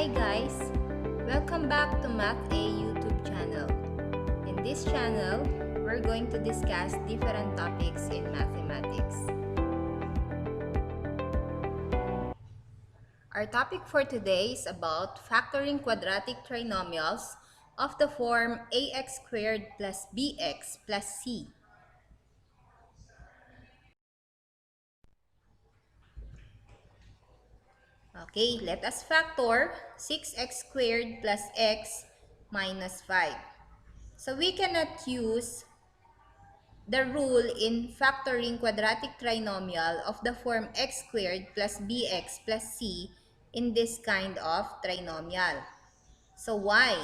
Hi guys! Welcome back to Math A YouTube channel. In this channel, we're going to discuss different topics in mathematics. Our topic for today is about factoring quadratic trinomials of the form ax squared plus bx plus c. Okay, let us factor 6x squared plus x minus 5. So we cannot use the rule in factoring quadratic trinomial of the form x squared plus bx plus c in this kind of trinomial. So why?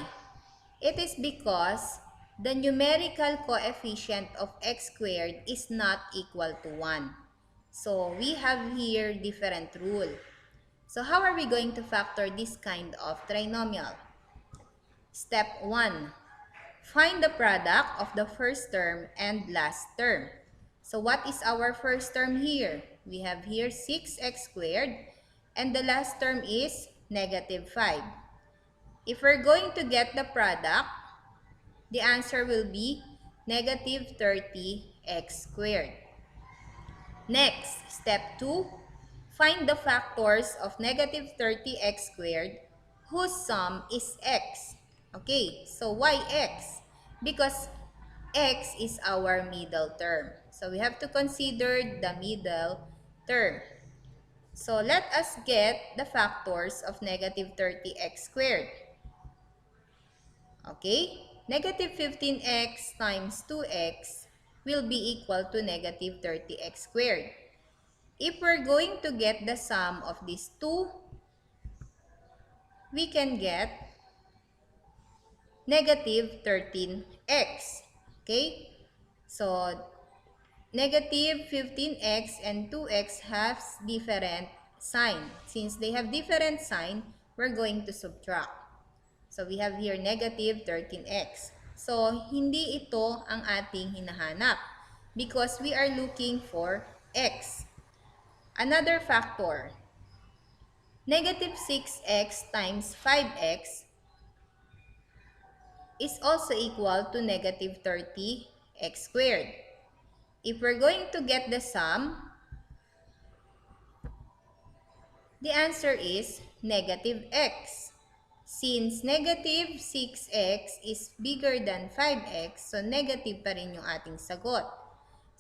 It is because the numerical coefficient of x squared is not equal to 1. So we have here different rule. So how are we going to factor this kind of trinomial? Step 1. Find the product of the first term and last term. So what is our first term here? We have here 6x squared and the last term is negative 5. If we're going to get the product, the answer will be negative 30x squared. Next, step 2, find the factors of negative 30x squared whose sum is x. Okay, so why x? Because x is our middle term. So we have to consider the middle term. So let us get the factors of negative 30x squared. Okay, negative 15x times 2x will be equal to negative 30x squared. If we're going to get the sum of these two, we can get negative 13x. Okay? So, negative 15x and 2x have different sign. Since they have different sign, we're going to subtract. So, we have here negative 13x. So, hindi ito ang ating hinahanap because we are looking for x. Another factor, negative 6x times 5x is also equal to negative 30x squared. If we're going to get the sum, the answer is negative x. Since negative 6x is bigger than 5x, so negative pa rin yung ating sagot.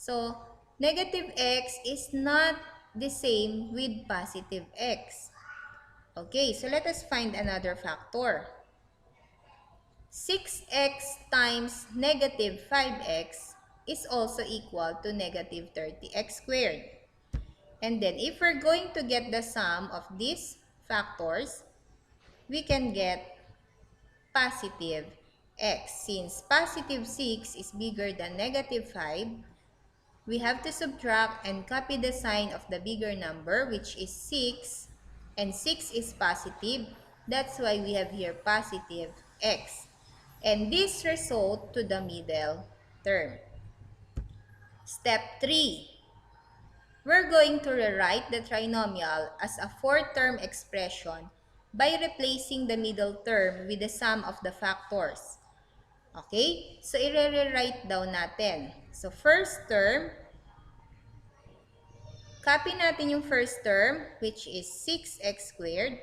So, negative x is not the same with positive x. Okay, so let us find another factor. 6x times negative 5x is also equal to negative 30x squared. And then, if we're going to get the sum of these factors, we can get positive x. Since positive 6 is bigger than negative 5, we have to subtract and copy the sign of the bigger number, which is 6. And 6 is positive. That's why we have here positive x. And this result to the middle term. Step 3. We're going to rewrite the trinomial as a fourth-term expression by replacing the middle term with the sum of the factors. Okay? So, i-rewrite daw natin. So, first term, copy natin yung first term, which is 6x squared.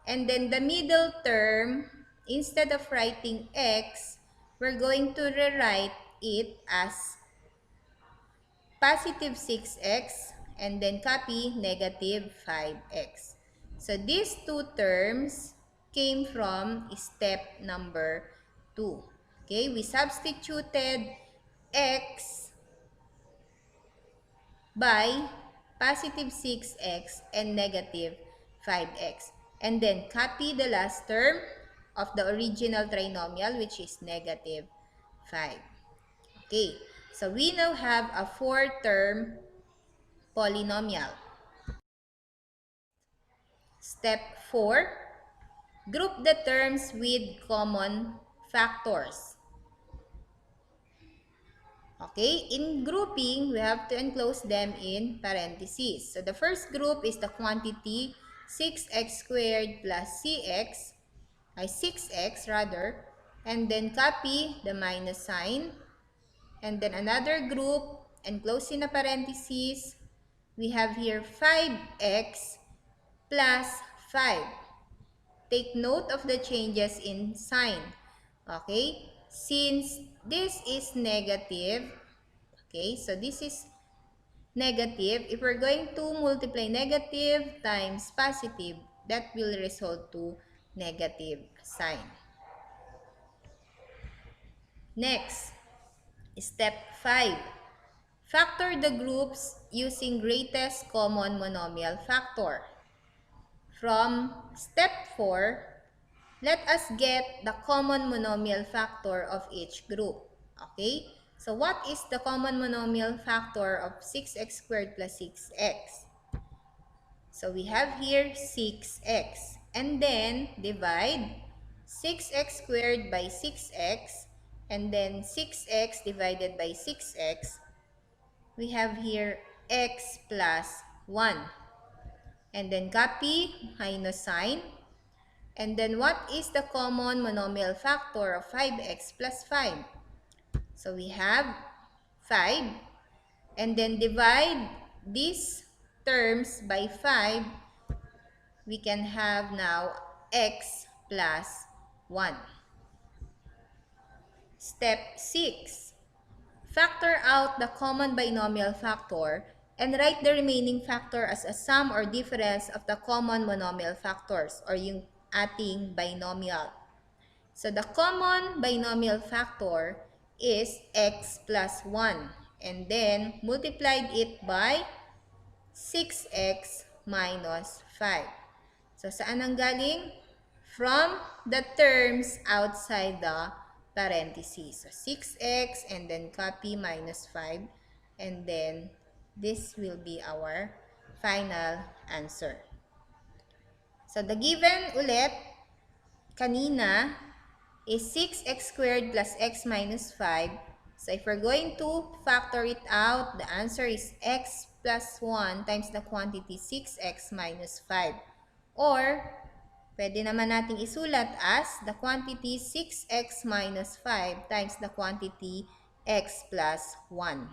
And then, the middle term, instead of writing x, we're going to rewrite it as positive 6x and then copy negative 5x. So, these two terms came from step number 2. Okay, we substituted x by positive 6x and negative 5x. And then copy the last term of the original trinomial, which is negative 5. Okay, so we now have a four-term polynomial. Step 4, group the terms with common factors. Okay, in grouping, we have to enclose them in parentheses. So the first group is the quantity 6x squared plus cx 6x rather, and then copy the minus sign, and then another group, and close in a parenthesis, we have here 5x plus 5. Take note of the changes in sign. Okay? Since this is negative, okay, so this is negative. If we're going to multiply negative times positive, that will result to negative sign. Next, step 5. Factor the groups using greatest common monomial factor. From step 4, let us get the common monomial factor of each group. Okay? So what is the common monomial factor of 6x squared plus 6x? So we have here 6x. And then divide 6x squared by 6x. And then 6x divided by 6x. We have here x plus 1. And then copy minus sign. And then what is the common monomial factor of 5x plus 5? So we have 5. And then divide these terms by 5. We can have now x plus 1. Step 6. Factor out the common binomial factor and write the remaining factor as a sum or difference of the common monomial factors or yung ating binomial. So the common binomial factor is x plus 1 and then multiplied it by 6x minus 5. So saan ang galing? From the terms outside the parentheses. So 6x and then copy minus 5 and then this will be our final answer. So the given ulit kanina is 6x squared plus x minus 5. So if we're going to factor it out, the answer is x plus 1 times the quantity 6x minus 5. Or, pwede naman nating isulat as the quantity 6x minus 5 times the quantity x plus 1.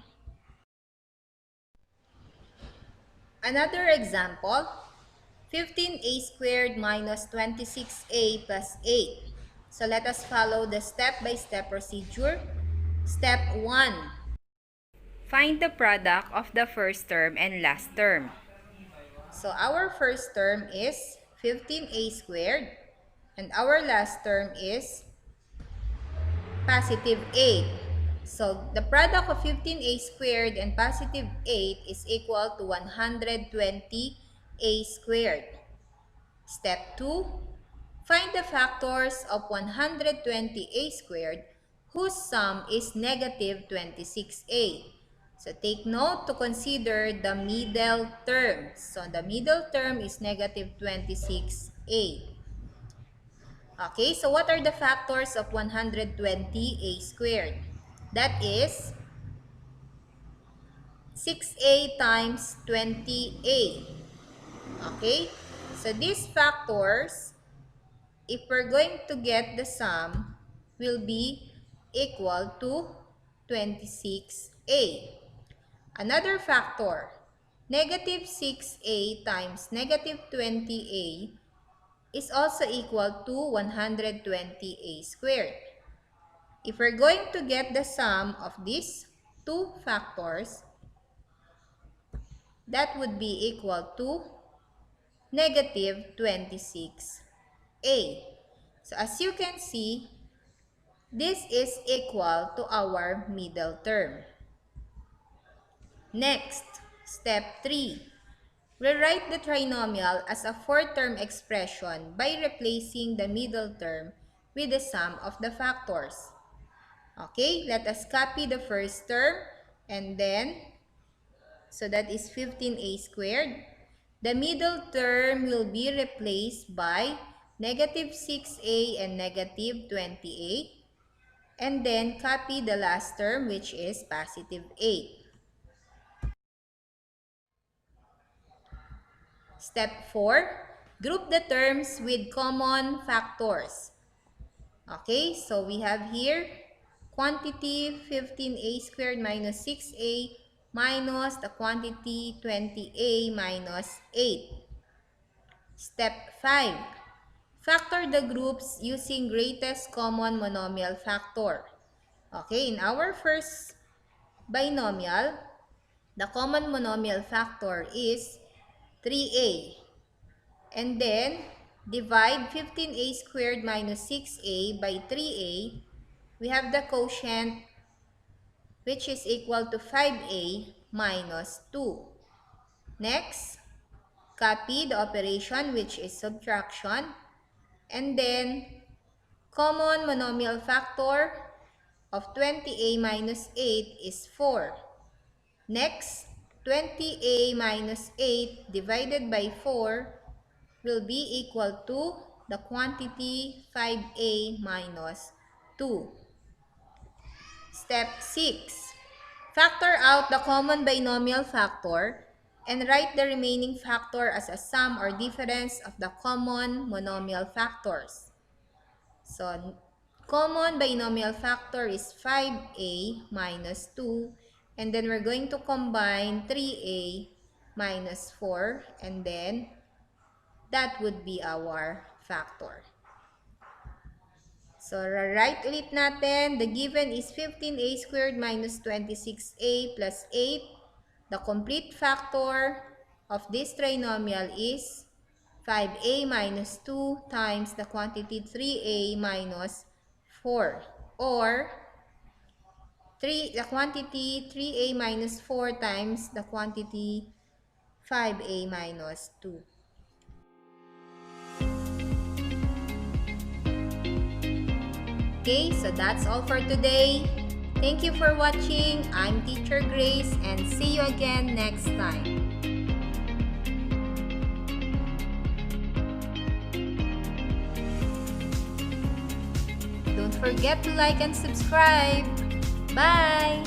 Another example, 15a squared minus 26a plus 8. So let us follow the step-by-step procedure. Step 1. Find the product of the first term and last term. So our first term is 15a squared and our last term is positive 8. So the product of 15a squared and positive 8 is equal to 120a squared. Step 2. Find the factors of 120a squared whose sum is negative 26a. So take note to consider the middle term. So the middle term is negative 26a. Okay, so what are the factors of 120a squared? That is 6a times 20a. Okay, so these factors, if we're going to get the sum, will be equal to 26a. Another factor, negative 6a times negative 20a is also equal to 120a squared. If we're going to get the sum of these two factors, that would be equal to negative 26a. So as you can see, this is equal to our middle term. Next, step 3. Rewrite the trinomial as a four-term expression by replacing the middle term with the sum of the factors. Okay, let us copy the first term and then, so that is 15a squared. The middle term will be replaced by negative 6a and negative 20a. And then copy the last term, which is positive 8. Step 4. Group the terms with common factors. Okay, so we have here quantity 15a squared minus 6a minus the quantity 20a minus 8. Step 5. Factor the groups using greatest common monomial factor. Okay, in our first binomial, the common monomial factor is 3a. And then, divide 15a squared minus 6a by 3a. We have the quotient which is equal to 5a minus 2. Next, copy the operation which is subtraction. And then, common monomial factor of 20a minus 8 is 4. Next, 20a minus 8 divided by 4 will be equal to the quantity 5a minus 2. Step 6. Factor out the common binomial factor and write the remaining factor as a sum or difference of the common monomial factors. So, common binomial factor is 5a minus 2, and then we're going to combine 3a minus 4, and then that would be our factor. So, write ulit natin. The given is 15a squared minus 26a plus 8. The complete factor of this trinomial is 5a minus 2 times the quantity 3a minus 4. Or, the quantity 3a minus 4 times the quantity 5a minus 2. Okay, so that's all for today. Thank you for watching. I'm Teacher Grace and see you again next time. Don't forget to like and subscribe. Bye!